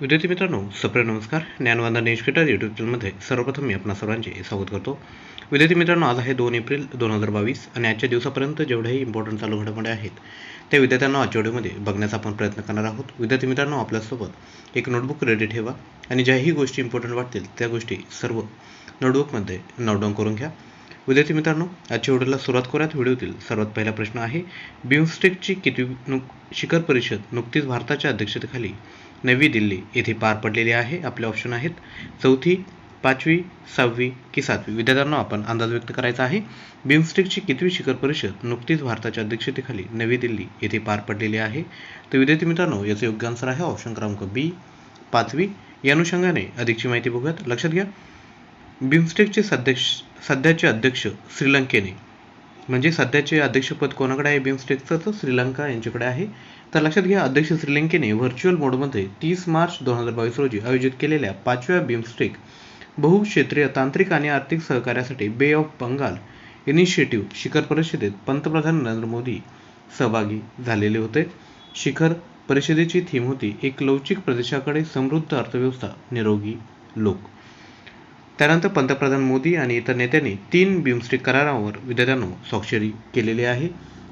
विद्यार्थी मित्रांनो, सप्रे नमस्कार. ज्ञानवंदन एज्युकेटर यूट्यूब चॅनलमध्ये सर्वप्रथम मी आपणा सर्वांचे स्वागत करतो. विद्यार्थी मित्रांनो, आज आहे 2 एप्रिल 2022 आणि आजच्या दिवसापर्यंत जेवढेही इम्पॉर्टंट चालू घडामोडी आहेत त्या विद्यार्थ्यांना आजच्या व्हिडिओमध्ये बघण्याचा आपण प्रयत्न करणार आहोत. विद्यार्थी मित्रांनो, आपल्यासोबत एक नोटबुक रेडी ठेवा आणि ज्याही गोष्टी इम्पॉर्टंट वाटतील त्या गोष्टी सर्व नोटबुकमध्ये नोट डाऊन करून घ्या. विद्यार्थी मित्रांनो, आजच्या व्हिडिओला सुरुवात करूयात. व्हिडिओतील सर्वात पहिला प्रश्न आहे, बिमस्टेकची कितवी शिखर परिषद नुकतीच भारताच्या अध्यक्षतेखाली नवी दिल्ली येथे पार पडलेली आहे. आपले ऑप्शन आहेत 4थी, 5वी, 6वी की 7वी. विद्यार्थ्यांना आपण अंदाज व्यक्त करायचा आहे. बिमस्टेकची कितवी शिखर परिषद नुकतीच भारताच्या अध्यक्षतेखाली नवी दिल्ली येथे पार पडलेली आहे. तर विद्यार्थी मित्रांनो, याचं योग्य आन्सर आहे ऑप्शन क्रमांक बी, 5वी. या अनुषंगाने अधिकची माहिती बघूयात. लक्षात घ्या, बिमस्टेकचे सध्याचे अध्यक्ष श्रीलंकेने, म्हणजे सध्याचे अध्यक्षपद कोणाकडे आहे बिमस्टेकचं, तर श्रीलंका यांच्याकडे आहे. तर लक्षात घ्या, अध्यक्ष श्रीलंकेने व्हर्च्युअल मोडमध्ये 30 मार्च 2022 रोजी आयोजित केलेल्या 5व्या बिमस्टेक बहुक्षेत्रीय तांत्रिक आणि आर्थिक सहकार्यासाठी बे ऑफ बंगाल इनिशिएटिव्ह शिखर परिषदेत पंतप्रधान नरेंद्र मोदी सहभागी झालेले होते. शिखर परिषदेची थीम होती, एक लवचिक प्रदेशाकडे समृद्ध अर्थव्यवस्था, निरोगी लोक. त्यानंतर पंतप्रधान मोदी आणि इतर नेत्यांनी 3 बिमस्टेक करारांवर विद्यार्थ्यांनो स्वाक्षरी केलेली आहे,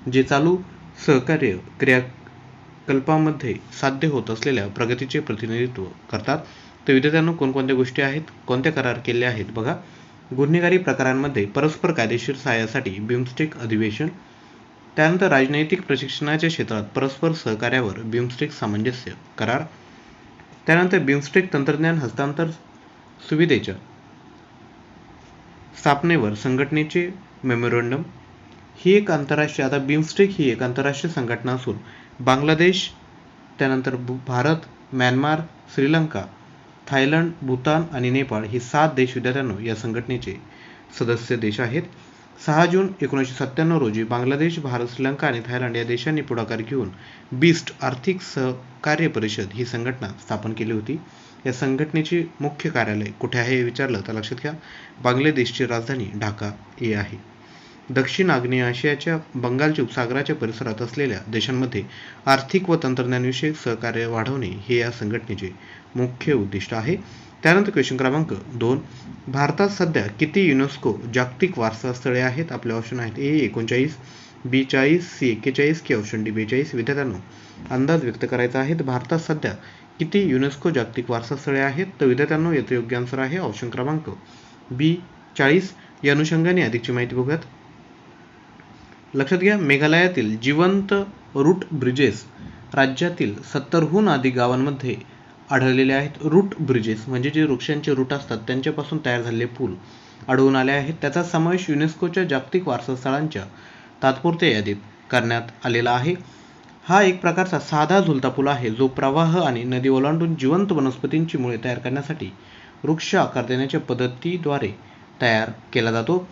जे चालू सहकार्य क्रियाकल्पामध्ये साध्य होत असलेल्या प्रगतीचे प्रतिनिधित्व करतात. तर विद्यार्थ्यांनो, कोणकोणत्या गोष्टी आहेत, कोणत्या करार केले आहेत बघा. गुन्हेगारी प्रकारांमध्ये परस्पर कायदेशीर सहाय्यासाठी बिमस्टेक अधिवेशन. त्यानंतर राजनैतिक प्रशिक्षणाच्या क्षेत्रात परस्पर सहकार्यावर बिमस्टेक सामंजस्य करार. त्यानंतर बिमस्टेक तंत्रज्ञान हस्तांतर सुविधेच्या स्थापनेवर संघटनेचे मेमोरंडम. ही एक आंतरराष्ट्रीय, आता बिमस्टेक ही एक आंतरराष्ट्रीय संघटना असून बांगलादेश, त्यानंतर भारत, म्यानमार, श्रीलंका, थायलंड, भूतान आणि नेपाळ ही 7 देश विद्यार्थ्यांनो या संघटनेचे सदस्य देश आहेत. 6 जून 1997 रोजी बांगलादेश, भारत, श्रीलंका आणि थायलंड या देशांनी पुढाकार घेऊन बीस्ट आर्थिक सहकार्य परिषद ही संघटना स्थापन केली होती. या संघटनेचे मुख्य कार्यालय कुठे आहे हे विचारलं तर लक्षात घ्या, बांगलादेशची राजधानी ढाका हे आहे. दक्षिण आग्नेय आशियाच्या बंगालच्या उपसागराच्या परिसरात असलेल्या देशांमध्ये आर्थिक व तंत्रज्ञानविषयक सहकार्य वाढवणे हे या संघटनेचे मुख्य उद्दिष्ट आहे. त्यानंतर क्वेश्चन क्रमांक 2, भारतात सध्या किती युनेस्को जागतिक वारसा स्थळे आहेत? आपले ऑप्शन आहेत ए 39, बी 40, सी 41 की ऑप्शन डी 42. विद्यार्थ्यांनो, अंदाज व्यक्त करायचा आहे. भारतात सध्या किती युनेस्को जागतिक वारसा स्थळे आहेत? तर विद्यार्थ्यांनो, याचं योग्य आन्सर आहे ऑप्शन क्रमांक बी 40. या अनुषंगाने अधिकची माहिती बघूयात. लक्षात घ्या, मेघालयातील जिवंत रूट ब्रिजेस राज्यातील 70हून अधिक गावांमध्ये आढळलेले आहेत. रूट ब्रिजेस म्हणजे जे वृक्षांचे रूट असतात त्यांच्यापासून तयार झालेले पूल आढळून आले आहेत. त्याचा समावेश युनेस्कोच्या जागतिक वारसा स्थळांच्या तात्पुरत्या यादीत करण्यात आलेला आहे. हा एक प्रकारचा साधा झुलता पूल आहे, जो प्रवाह आणि नदी ओलांडून जिवंत वनस्पतींची मुळे तयार करण्यासाठी वृक्ष आकार देण्याच्या पद्धतीद्वारे तयार केला जातो.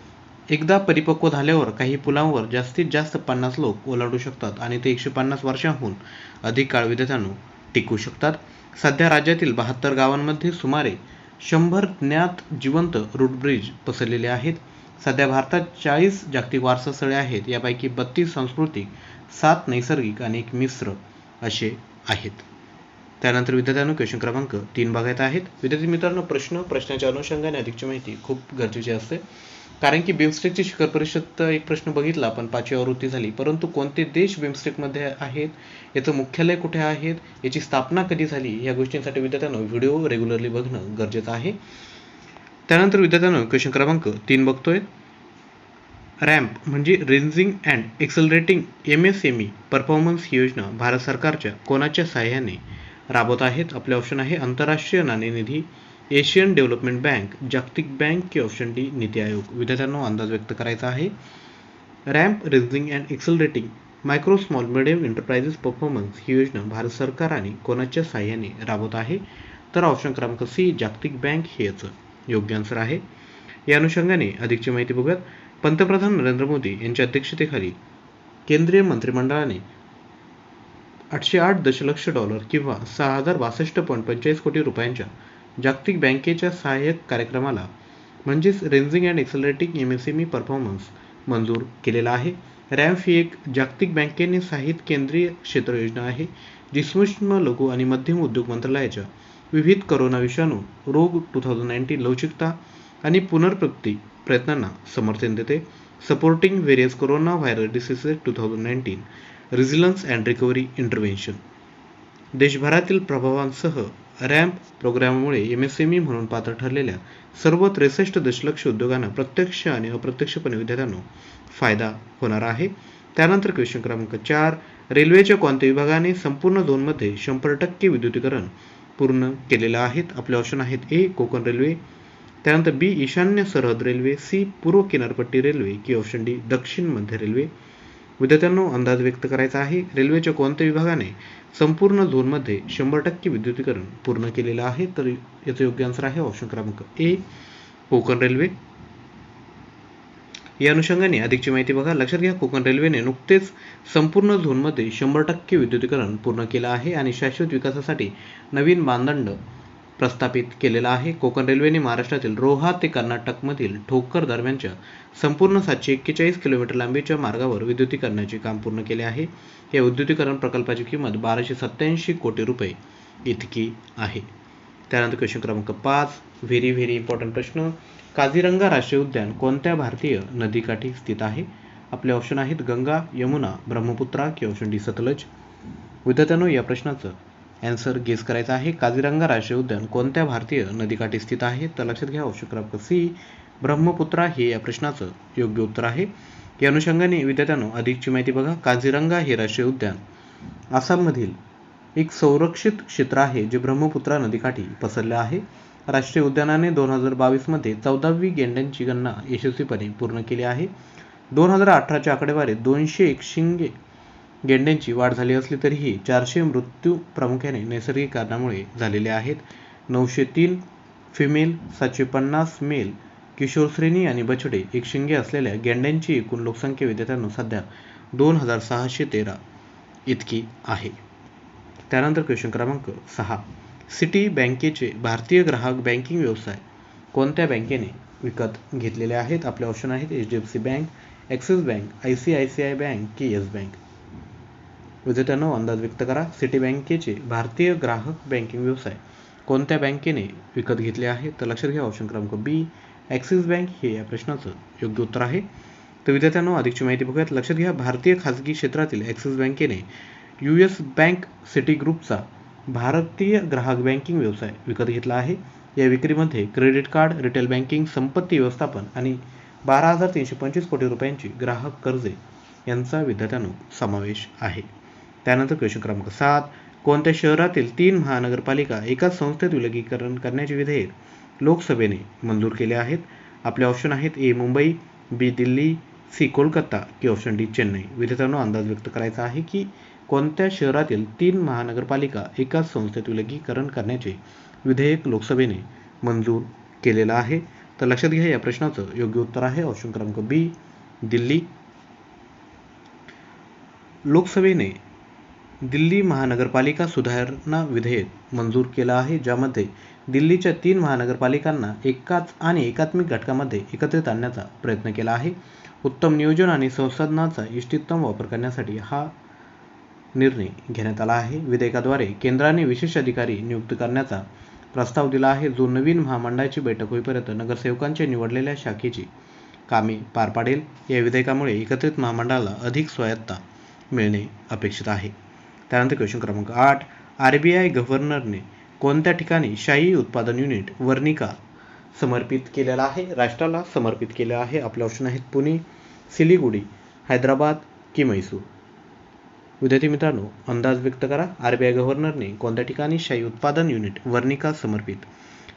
एकदा परिपक्व झाल्यावर काही पुलांवर जास्तीत जास्त 50 लोक ओलांडू शकतात आणि ते 150 वर्षांहून अधिक काळ विद्यार्थ्यांनो टिकू शकतात. सध्या राज्यातील 72 गावांमध्ये सुमारे 100 ज्ञात जिवंत रूट ब्रिज पसरलेले आहेत. सध्या भारतात 40 जागतिक वारसा स्थळे आहेत. यापैकी 32 सांस्कृतिक, 7 नैसर्गिक आणि 1 मिश्र असे आहेत. त्यानंतर विद्यार्थ्यांनो, क्वेश्चन क्रमांक 3 बघायचा आहेत. विद्यार्थी मित्रांनो, प्रश्नाच्या अनुषंगाने अधिकची माहिती खूप गरजेची असते, कारण की बिमस्टेकची शिखर परिषद एक प्रश्न बघितला आपण, 5वी आवृत्ती झाली, परंतु कोणते देश बिमस्टेकमध्ये आहेत, याचं मुख्यालय कुठे आहेत, याची स्थापना कधी झाली, या गोष्टींसाठी विद्यार्थ्यांनो व्हिडिओ रेग्युलरली बघणं गरजेचं आहे. त्यानंतर विद्यार्थ्यांनो, क्वेश्चन क्रमांक 3 बघतोय. रॅम्प म्हणजे ranging and accelerating MSME performance ही योजना भारत सरकारच्या कोणाच्या सहाय्याने राबवत आहेत? आपले ऑप्शन आहे आंतरराष्ट्रीय नाणेनिधी, एशियन डेव्हलपमेंट बँक, जागतिक बँक की ऑप्शन डी नीती आयोग. विद्यार्थ्यांनो, अंदाज व्यक्त करायचा आहे. Ramp ranging and accelerating micro small medium enterprises performance ही योजना भारत सरकार आणि कोणाच्या सहाय्याने राबवत आहे? तर ऑप्शन क्रमांक सी, जागतिक बँक हे याचं योग्य आन्सर आहे. या अनुषंगाने अधिकची माहिती बघूयात. पंतप्रधान नरेंद्र मोदी यांच्या अध्यक्षतेखाली केंद्रीय मंत्रिमंडळाने $808 दशलक्ष किंवा 6062.45 कोटी रुपयांच्या जागतिक बँकेच्या सहाय्यक कार्यक्रमाला म्हणजेच ranging and accelerating MSME performance मंजूर केलेला आहे. रॅम्प ही एक जागतिक बँकेने सहाय्यित केंद्रीय क्षेत्र योजना आहे, जी सूक्ष्म, लघु आणि मध्यम उद्योग मंत्रालयाच्या विविध कोरोना विषाणू रोग 2019 लवचिकता आणि पुनर्प्राप्ती प्रयत्नांना समर्थन देते. Supporting various corona viral diseases 2019 resilience and recovery intervention. देशभरातील प्रभावांसह रॅम्प प्रोग्राममुळे MSME म्हणून पात्र ठरलेल्या सर्व 63 दशलक्ष उद्योगांना प्रत्यक्ष आणि अप्रत्यक्षपणे विद्यार्थ्यांना फायदा होणार आहे. त्यानंतर क्वेश्चन क्रमांक 4, रेल्वेच्या कोणत्या विभागाने संपूर्ण झोनमध्ये 100% विद्युतीकरण पूर्ण केलेलं आहेत? आपले ऑप्शन आहेत ए कोकण रेल्वे, त्यानंतर बी ईशान्य सरहद रेल्वे, सी पूर्व किनारपट्टी रेल्वे की ऑप्शन डी दक्षिण मध्य रेल्वे. विद्यार्थ्यांनो अंदाज व्यक्त करायचा आहे. रेल्वेच्या कोणत्या विभागाने संपूर्ण झोनमध्ये 100% विद्युतीकरण पूर्ण केलेलं आहे? तर याचं योग्य आन्सर आहे ऑप्शन क्रमांक ए कोकण रेल्वे. या अनुषंगाने अधिकची माहिती बघा. लक्षात घ्या, कोकण रेल्वेने नुकतेच संपूर्ण झोनमध्ये 100% विद्युतीकरण पूर्ण केलं आहे आणि शाश्वत विकासासाठी नवीन मानदंड प्रस्थापित केलेला आहे. कोकण रेल्वेने महाराष्ट्रातील रोहा ते कर्नाटकमधील ठोकर दरम्यानच्या संपूर्ण 741 किलोमीटर लांबीच्या मार्गावर विद्युतीकरणाचे काम पूर्ण केले आहे. या विद्युतीकरण प्रकल्पाची किंमत 1287 कोटी रुपये इतकी आहे. त्यानंतर क्वेश्चन क्रमांक 5, व्हेरी इम्पॉर्टंट प्रश्न. काझीरंगा राष्ट्रीय उद्यान कोणत्या भारतीय नदीकाठी स्थित आहे? आपले ऑप्शन आहेत गंगा, यमुना, ब्रह्मपुत्रा की ऑप्शन डी सतलज. विद्यार्थ्यांनो या प्रश्नाचं आन्सर गेस करायचा आहे. काझीरंगा राष्ट्रीय उद्यान कोणत्या भारतीय नदीकाठी स्थित आहे? तर लक्षात घ्या ऑप्शन क्रमांक सी ब्रह्मपुत्रा हे या प्रश्नाचं योग्य उत्तर आहे. या अनुषंगाने विद्यार्थ्यांनो अधिकची माहिती बघा. काझीरंगा हे राष्ट्रीय उद्यान आसाममधील एक संरक्षित क्षेत्र आहे जे ब्रह्मपुत्रा नदीकाठी पसरले आहे. राष्ट्रीय उद्यानाने 2022 मध्ये 14वी गेंड्यांची गणना यशस्वीपणे पूर्ण केली आहे. 2018च्या आकडेवारीत 201 शिंगे गेंड्यांची वाढ झाली असली तरीही 400 मृत्यू प्रामुख्याने नैसर्गिक कारणामुळे झालेले आहेत. 903 फिमेल, 750 मेल, किशोर श्रेणी आणि बछडे एकशिंगे असलेल्या गेंड्यांची एकूण लोकसंख्या विद्यार्थ्यांना सध्या 2613 इतकी आहे. त्यानंतर क्वेश्चन क्रमांक 6, सिटी बँकेचे भारतीय ग्राहक बँकिंग व्यवसाय कोणत्या बँकेने विकत घेतलेले आहेत? आपले ऑप्शन आहेत HDFC bank, axis bank, ICICI bank की येस बँक. विद्यार्थ्यांनो अंदाज व्यक्त करा. सिटी बँकेचे भारतीय ग्राहक बँकिंग व्यवसाय कोणत्या बँकेने विकत घेतले आहे? तर लक्षात घ्या ऑप्शन क्रमांक बी ॲक्सिस बँक हे या प्रश्नाचं योग्य उत्तर आहे. तर विद्यार्थ्यांनो अधिकची माहिती बघूयात. लक्षात घ्या, भारतीय खाजगी क्षेत्रातील ॲक्सिस बँकेने US बँक सिटी ग्रुपचा भारतीय ग्राहक बँकिंग व्यवसाय विकत घेतला आहे. या विक्रीमध्ये क्रेडिट कार्ड, रिटेल बँकिंग, संपत्ती व्यवस्थापन आणि 12,325 कोटी रुपयांची ग्राहक कर्जे यांचा विद्यार्थ्यांनो समावेश आहे. त्यानंतर क्वेश्चन क्रमांक 7, कोणत्या शहरातील 3 महानगरपालिका एकाच संस्थेत विलगीकरण करण्याचे विधेयक लोकसभेने मंजूर केले आहेत? आपले ऑप्शन आहेत ए मुंबई, बी दिल्ली, सी कोलकाता की ऑप्शन डी चेन्नई. विद्यार्थ्यांनो अंदाज व्यक्त करायचा आहे की कोणत्या शहरातील 3 महानगरपालिका एकाच संस्थेत विलगीकरण करण्याचे विधेयक लोकसभेने मंजूर केलेलं आहे? तर लक्षात घ्या या प्रश्नाचं योग्य उत्तर आहे ऑप्शन क्रमांक बी दिल्ली. लोकसभेने दिल्ली महानगरपालिका सुधारणा विधेयक मंजूर केलं आहे, ज्यामध्ये दिल्लीच्या 3 महानगरपालिकांना एकाच आणि एकात्मिक घटकामध्ये एकत्रित आणण्याचा प्रयत्न केला आहे. उत्तम नियोजन आणि संसाधनांचा इष्टितम वापर करण्यासाठी हा निर्णय घेण्यात आला आहे. विधेयकाद्वारे केंद्राने विशेष अधिकारी नियुक्त करण्याचा प्रस्ताव दिला आहे, जो नवीन महामंडळाची बैठक होईपर्यंत नगरसेवकांच्या निवडलेल्या शाखेची कामे पार पाडेल. या विधेयकामुळे एकत्रित महामंडळाला अधिक स्वायत्तता मिळणे अपेक्षित आहे. त्यानंतर क्वेश्चन क्रमांक 8, RBI गव्हर्नरने कोणत्या ठिकाणी शाही उत्पादन युनिट वर्निका समर्पित केलेला आहे? राष्ट्राला समर्पित केले आहे. आपले ऑप्शन आहेत पुणे, सिलिगुडी, हैदराबाद की म्हैसूर. विद्यार्थी मित्रांनो अंदाज व्यक्त करा. RBI गव्हर्नरने कोणत्या ठिकाणी शाही उत्पादन युनिट वर्निका समर्पित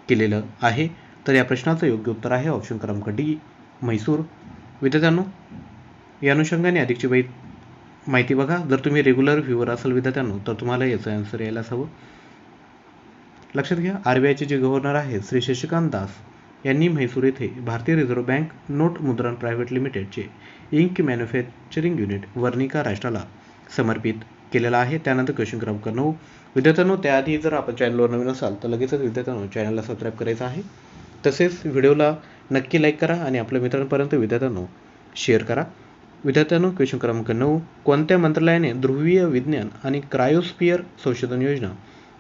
केलेलं आहे? तर या प्रश्नाचं योग्य उत्तर आहे ऑप्शन क्रमांक डी म्हैसूर. विद्यार्थ्यांनो या अनुषंगाने अधिकची माहिती बघा. जर तुम्ही रेग्युलर व्ह्यूवर असाल विद्यार्थ्यांनो तर तुम्हाला याचं आन्सर यायलाच हवं. लक्षात घ्या, RBIचे जे गव्हर्नर आहेत श्री शशिकांत दास यांनी म्हैसूर येथे भारतीय रिझर्व्ह बँक नोट मुद्रण प्रायव्हेट लिमिटेडचे इंक मॅन्युफॅक्चरिंग युनिट वर्निका राष्ट्राला समर्पित केलेला आहे. त्यानंतर क्वेश्चन क्रमांक 9, विद्यार्थ्यांनो त्याआधी जर आपण चॅनलवर नवीन असाल तर लगेचच विद्यार्थ्यांनो चॅनलला सबस्क्राईब करायचं आहे. तसेच व्हिडिओला नक्की लाईक करा आणि आपल्या मित्रांपर्यंत विद्यार्थ्यांनो शेअर करा. विद्यार्थ्यांनो क्वेश्चन क्रमांक 9, कोणत्या मंत्रालयाने ध्रुवीय विज्ञान आणि क्रायोस्फियर संशोधन योजना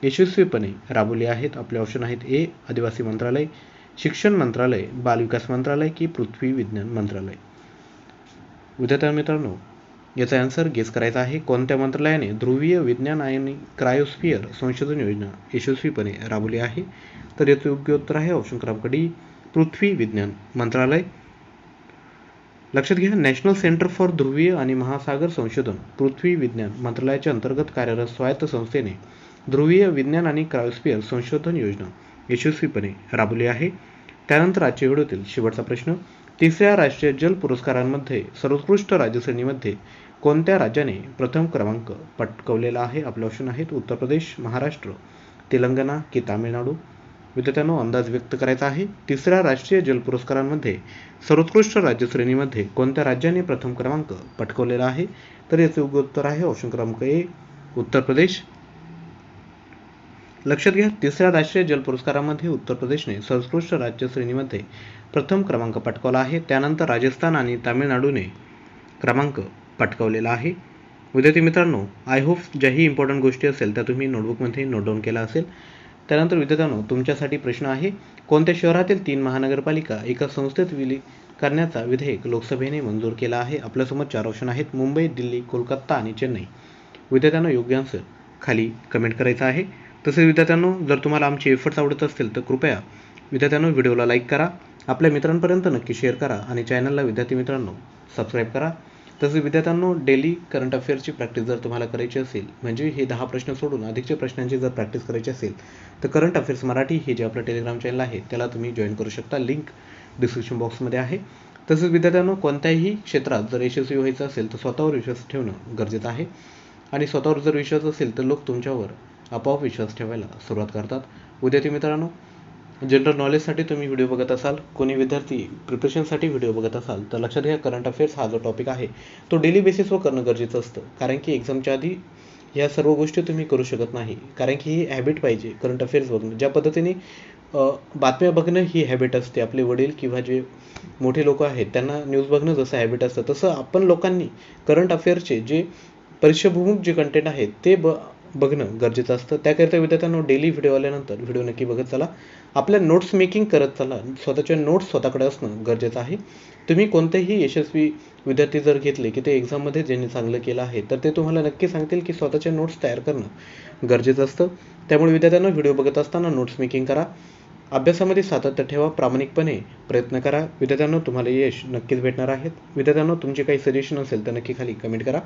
यशस्वीपणे राबवली आहेत? आपले ऑप्शन आहेत ए. आदिवासी मंत्रालय, शिक्षण मंत्रालय, बालविकास मंत्रालय की पृथ्वी विज्ञान मंत्रालय. विद्यार्थी मित्रांनो, याचा आन्सर गेस करायचा आहे. कोणत्या मंत्रालयाने ध्रुवीय विज्ञान आणि क्रायोस्फियर संशोधन योजना यशस्वीपणे राबवली आहे? तर याचे योग्य उत्तर आहे ऑप्शन क्रमांक डी. पृथ्वी विज्ञान मंत्रालय. लक्षात घ्या, नॅशनल सेंटर फॉर ध्रुवीय आणि महासागर संशोधन पृथ्वी विज्ञान मंत्रालयाच्या अंतर्गत कार्यरत स्वायत्त संस्थेने ध्रुवीय विज्ञान आणि क्रायोस्फियर संशोधन योजना यशस्वीपणे राबवली आहे. त्यानंतर आजच्या व्हिडिओतील शेवटचा प्रश्न. तिसऱ्या राष्ट्रीय जल पुरस्कारांमध्ये सर्वोत्कृष्ट राज्यश्रेणीमध्ये कोणत्या राज्याने प्रथम क्रमांक पटकावलेला आहे? आपले ऑप्शन आहेत उत्तर प्रदेश, महाराष्ट्र, तेलंगणा की तामिळनाडू. विद्यार्थ्यांनो, अंदाज व्यक्त करायचा आहे. तिसऱ्या राष्ट्रीय जल पुरस्कारांमध्ये सर्वोत्कृष्ट राज्यश्रेणीमध्ये कोणत्या राज्याने प्रथम क्रमांक पटकावलेला आहे? तर याचे योग्य उत्तर आहे ऑप्शन क्रमांक ए. उत्तर प्रदेश. लक्षात घ्या, तिसऱ्या राष्ट्रीय जल पुरस्कारामध्ये उत्तर प्रदेशने सर्वोत्कृष्ट राज्य श्रेणीमध्ये प्रथम क्रमांक पटकावला आहे. त्यानंतर राजस्थान आणि तामिळनाडूने क्रमांक पटकावलेला आहे. विद्यार्थी मित्रांनो, आय होप ज्याही इम्पॉर्टंट गोष्टी असेल त्या तुम्ही नोटबुकमध्ये नोट डाऊन केला असेल. त्यानंतर विद्यार्थ्यांनो, तुमच्यासाठी प्रश्न आहे. कोणत्या शहरातील 3 महानगरपालिका एका संस्थेत विलीन करण्याचा विधेयक लोकसभेने मंजूर केला आहे? आपल्यासमोर 4 ऑप्शन आहेत: मुंबई, दिल्ली, कोलकाता आणि चेन्नई. विद्यार्थ्यांनो, योग्य आन्सर खाली कमेंट करायचा आहे. तसेच विद्यार्थ्यांनो, जर तुम्हाला आमचे एफर्ट्स आवडत असतील तर कृपया विद्यार्थ्यांनो व्हिडिओला लाईक करा, आपल्या मित्रांपर्यंत नक्की शेअर करा आणि चॅनलला विद्यार्थी मित्रांनो सबस्क्राईब करा. तसेच विद्यार्थ्यांनो, डेली करंट अफेअर्सची प्रॅक्टिस जर तुम्हाला करायची असेल, म्हणजे हे 10 प्रश्न सोडून अधिकचे प्रश्नांची जर प्रॅक्टिस करायची असेल तर करंट अफेअर्स मराठी हे जे आपलं टेलिग्राम चॅनल आहे त्याला तुम्ही जॉईन करू शकता. लिंक डिस्क्रिप्शन बॉक्समध्ये आहे. तसेच विद्यार्थ्यांनो, कोणत्याही क्षेत्रात जर यशस्वी व्हायचं असेल तर स्वतःवर विश्वास ठेवणं गरजेचं आहे आणि स्वतःवर जर विश्वास असेल तर लोक तुमच्यावर आपोआप विश्वास ठेवायला सुरुवात करतात. विद्यार्थी मित्रांनो, जनरल नॉलेजसाठी तुम्ही व्हिडिओ बघत असाल, कोणी विद्यार्थी प्रिपरेशनसाठी व्हिडिओ बघत असाल तर लक्षात घ्या, करंट अफेअर्स हा जो टॉपिक आहे तो डेली बेसिसवर करणं गरजेचं असतं. कारण की एक्झामच्या आधी ह्या सर्व गोष्टी तुम्ही करू शकत नाही. कारण की ही हॅबिट पाहिजे करंट अफेअर्स बघणं. ज्या पद्धतीने बातम्या बघणं ही हॅबिट असते, आपले वडील किंवा जे मोठे लोक आहेत त्यांना न्यूज बघणं जसं हॅबिट असतं, तसं आपण लोकांनी करंट अफेअर्सचे जे परीक्षाभिमुख जे कंटेंट आहेत ते बघणं गरजेचं असतं. त्याकरिता विद्यार्थ्यांना डेली व्हिडिओ आल्यानंतर व्हिडिओ नक्की बघत चला. आपल्या नोट्स मेकिंग करत चला. स्वतःच्या नोट्स स्वतःकडे असणं गरजेचं आहे. तुम्ही कोणतेही यशस्वी विद्यार्थी जर घेतले की ते एक्झाममध्ये ज्यांनी चांगलं केलं आहे तर ते तुम्हाला नक्की सांगतील की स्वतःचे नोट्स तयार करणं गरजेचं असतं. त्यामुळे विद्यार्थ्यांना व्हिडिओ बघत असताना नोट्स मेकिंग करा, अभ्यासामध्ये सातत्य ठेवा, प्रामाणिकपणे प्रयत्न करा. विद्यार्थ्यांनो, तुम्हाला यश नक्कीच भेटणार आहेत. विद्यार्थ्यांनो, तुमचे काही सजेशन असेल तर नक्की खाली कमेंट करा.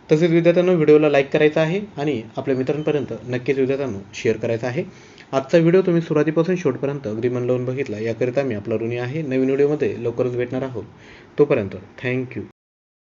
तसेच विद्यार्थ्यांनो, व्हिडिओला लाईक करायचा आहे आणि आपल्या मित्रांपर्यंत नक्कीच विद्यार्थ्यांनो शेअर करायचा आहे. आजचा व्हिडिओ तुम्ही सुरुवातीपासून शेवटपर्यंत अगदी मन लावून बघितला याकरिता मी आपला ऋणी आहे. नवीन व्हिडिओमध्ये लवकरच भेटणार आहोत. तोपर्यंत थँक्यू.